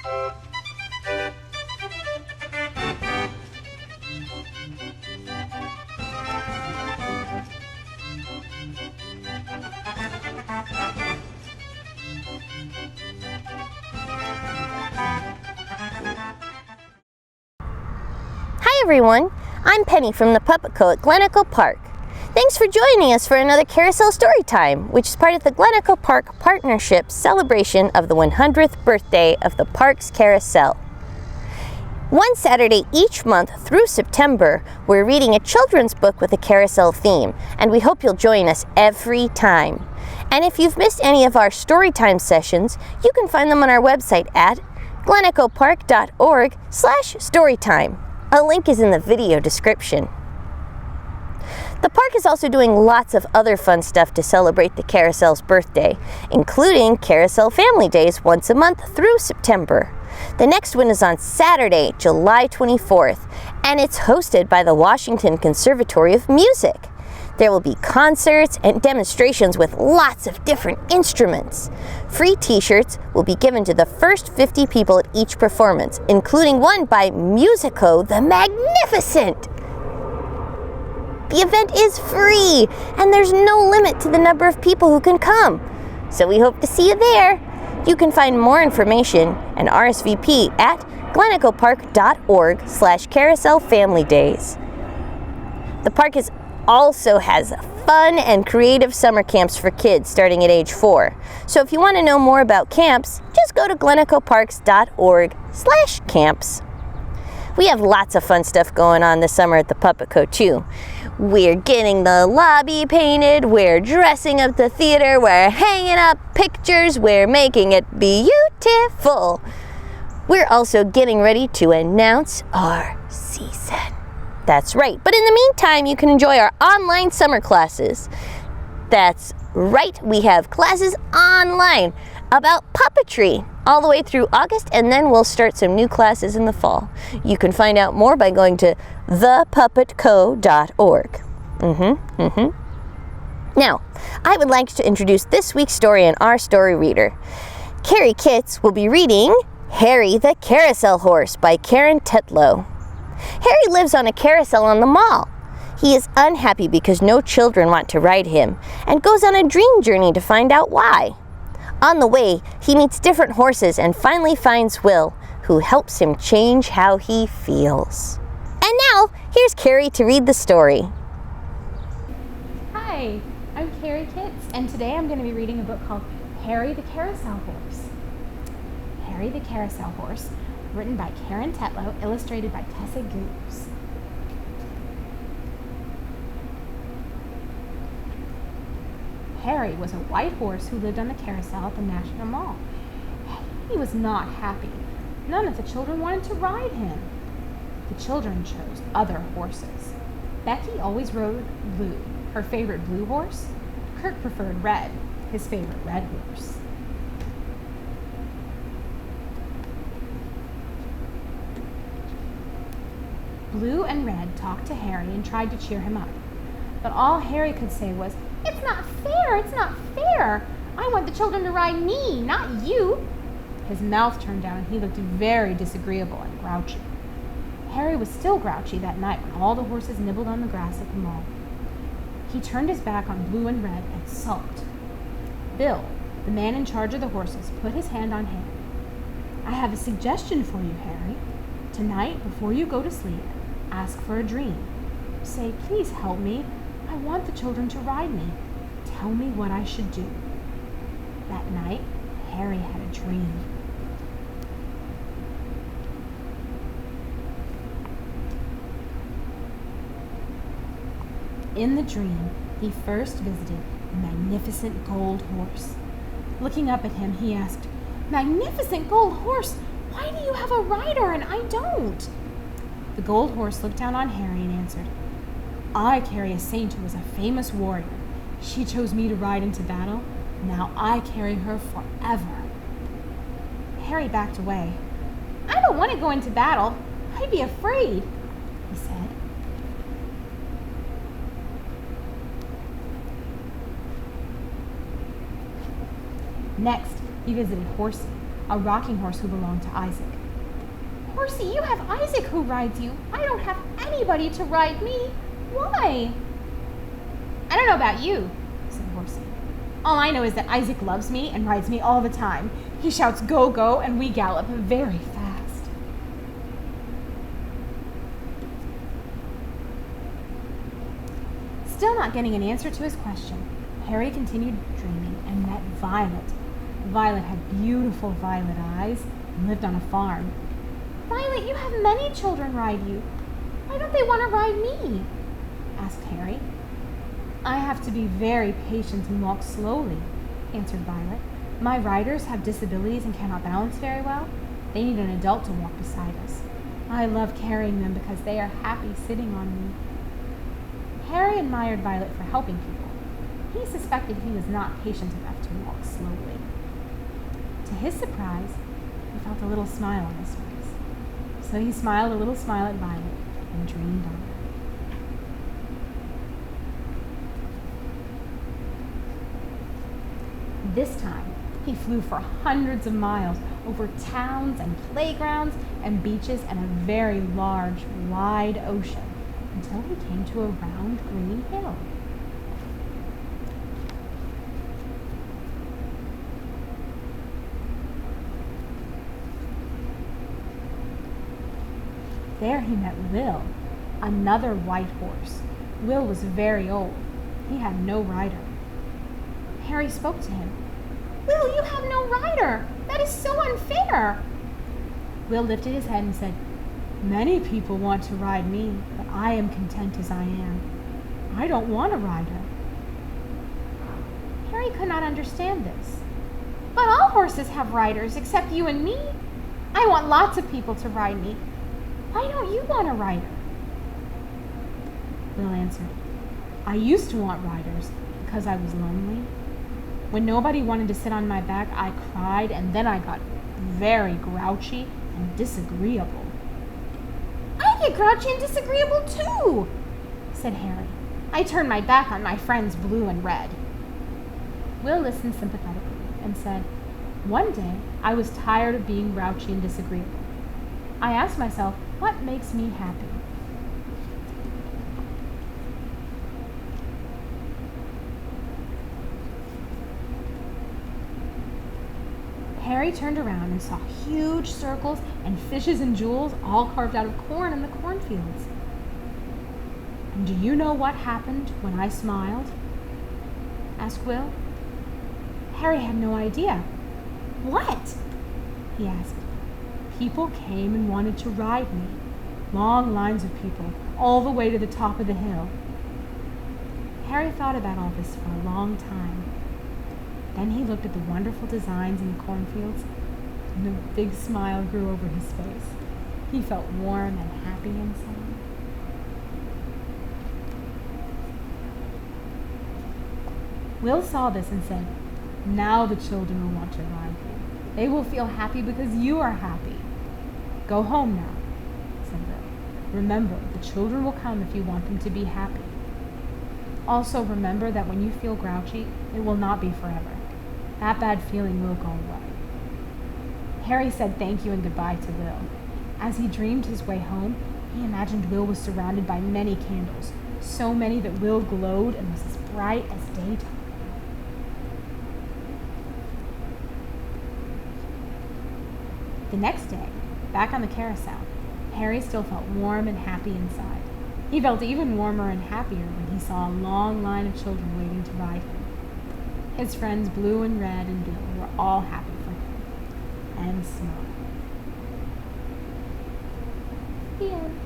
Hi everyone, I'm Penny from the Puppet Co. at Glen Echo Park. Thanks for joining us for another Carousel Storytime, which is part of the Glen Echo Park Partnership celebration of the 100th birthday of the park's Carousel. One Saturday each month through September, we're reading a children's book with a Carousel theme, and we hope you'll join us every time. And if you've missed any of our Storytime sessions, you can find them on our website at glenechopark.org/storytime. A link is in the video description. The park is also doing lots of other fun stuff to celebrate the Carousel's birthday, including Carousel Family Days once a month through September. The next one is on Saturday, July 24th, and it's hosted by the Washington Conservatory of Music. There will be concerts and demonstrations with lots of different instruments. Free t-shirts will be given to the first 50 people at each performance, including one by Musico the Magnificent. The event is free, and there's no limit to the number of people who can come. So we hope to see you there. You can find more information and RSVP at glenechopark.org/Carousel Family Days. The park also has fun and creative summer camps for kids starting at age 4. So if you want to know more about camps, just go to glenechoparks.org/camps. We have lots of fun stuff going on this summer at the Puppet Co. too. We're getting the lobby painted, we're dressing up the theater, we're hanging up pictures, we're making it beautiful. We're also getting ready to announce our season. That's right, but in the meantime, you can enjoy our online summer classes. That's right, we have classes online about puppetry all the way through August, and then we'll start some new classes in the fall. You can find out more by going to thepuppetco.org. Now, I would like to introduce this week's story in our story reader. Carrie Kitts will be reading Harry the Carousel Horse by Karin Tetlow. Harry lives on a carousel on the mall. He is unhappy because no children want to ride him and goes on a dream journey to find out why. On the way, he meets different horses and finally finds Will, who helps him change how he feels. And now, here's Carrie to read the story. Hi, I'm Carrie Kitts, and today I'm going to be reading a book called Harry the Carousel Horse. Harry the Carousel Horse, written by Karin Tetlow, illustrated by Tessa Goose. Harry was a white horse who lived on the carousel at the National Mall. He was not happy. None of the children wanted to ride him. The children chose other horses. Becky always rode Blue, her favorite blue horse. Kirk preferred Red, his favorite red horse. Blue and Red talked to Harry and tried to cheer him up. But all Harry could say was, "It's not fair, it's not fair. I want the children to ride me, not you." His mouth turned down and he looked very disagreeable and grouchy. Harry was still grouchy that night when all the horses nibbled on the grass at the mall. He turned his back on Blue and Red and sulked. Bill, the man in charge of the horses, put his hand on Harry. "I have a suggestion for you, Harry. Tonight, before you go to sleep, ask for a dream. Say, 'Please help me. I want the children to ride me. Tell me what I should do.'" That night, Harry had a dream. In the dream, he first visited a magnificent gold horse. Looking up at him, he asked, "Magnificent gold horse, why do you have a rider and I don't?" The gold horse looked down on Harry and answered, "I carry a saint who was a famous warrior. She chose me to ride into battle. Now I carry her forever." Harry backed away. "I don't want to go into battle. I'd be afraid," he said. Next, he visited Horsey, a rocking horse who belonged to Isaac. "Horsey, you have Isaac who rides you. I don't have anybody to ride me. Why?" "I don't know about you," said Horsey. "All I know is that Isaac loves me and rides me all the time. He shouts, 'Go, go,' and we gallop very fast." Still not getting an answer to his question, Harry continued dreaming and met Violet. Violet had beautiful violet eyes and lived on a farm. "Violet, you have many children ride you. Why don't they want to ride me?" asked Harry. "I have to be very patient and walk slowly," answered Violet. "My riders have disabilities and cannot balance very well. They need an adult to walk beside us. I love carrying them because they are happy sitting on me." Harry admired Violet for helping people. He suspected he was not patient enough to walk slowly. To his surprise, he felt a little smile on his face. So he smiled a little smile at Violet and dreamed on. This time, he flew for hundreds of miles over towns and playgrounds and beaches and a very large, wide ocean until he came to a round green hill. There he met Will, another white horse. Will was very old. He had no rider. Harry spoke to him. "Will, you have no rider! That is so unfair!" Will lifted his head and said, "Many people want to ride me, but I am content as I am. I don't want a rider." Harry could not understand this. "But all horses have riders except you and me. I want lots of people to ride me. Why don't you want a rider?" Will answered, "I used to want riders because I was lonely. When nobody wanted to sit on my back, I cried, and then I got very grouchy and disagreeable." "I get grouchy and disagreeable too," said Harry. "I turn my back on my friends Blue and Red." Will listened sympathetically and said, "One day I was tired of being grouchy and disagreeable. I asked myself, what makes me happy? Harry turned around and saw huge circles and fishes and jewels all carved out of corn in the cornfields. "And do you know what happened when I smiled?" asked Will. Harry had no idea. "What?" he asked. "People came and wanted to ride me. Long lines of people, all the way to the top of the hill." Harry thought about all this for a long time. Then he looked at the wonderful designs in the cornfields, and a big smile grew over his face. He felt warm and happy inside. Will saw this and said, "Now the children will want to ride you. They will feel happy because you are happy. Go home now," said Will. "Remember, the children will come if you want them to be happy. Also remember that when you feel grouchy, it will not be forever. That bad feeling will go away." Harry said thank you and goodbye to Will. As he dreamed his way home, he imagined Will was surrounded by many candles, so many that Will glowed and was as bright as daytime. The next day, back on the carousel, Harry still felt warm and happy inside. He felt even warmer and happier when he saw a long line of children waiting to ride him. His friends Blue and Red and Bill were all happy for him and smiled. The end.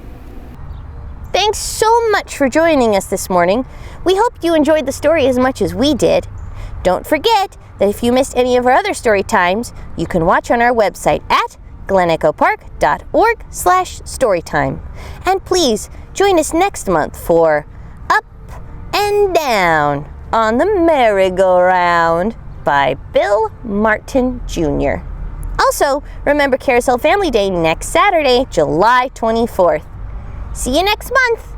Thanks so much for joining us this morning. We hope you enjoyed the story as much as we did. Don't forget that if you missed any of our other story times, you can watch on our website at glenechopark.org/storytime. And please join us next month for Up and Down on the Merry-Go-Round by Bill Martin Jr. Also, remember Carousel Family Day next Saturday, July 24th. See you next month!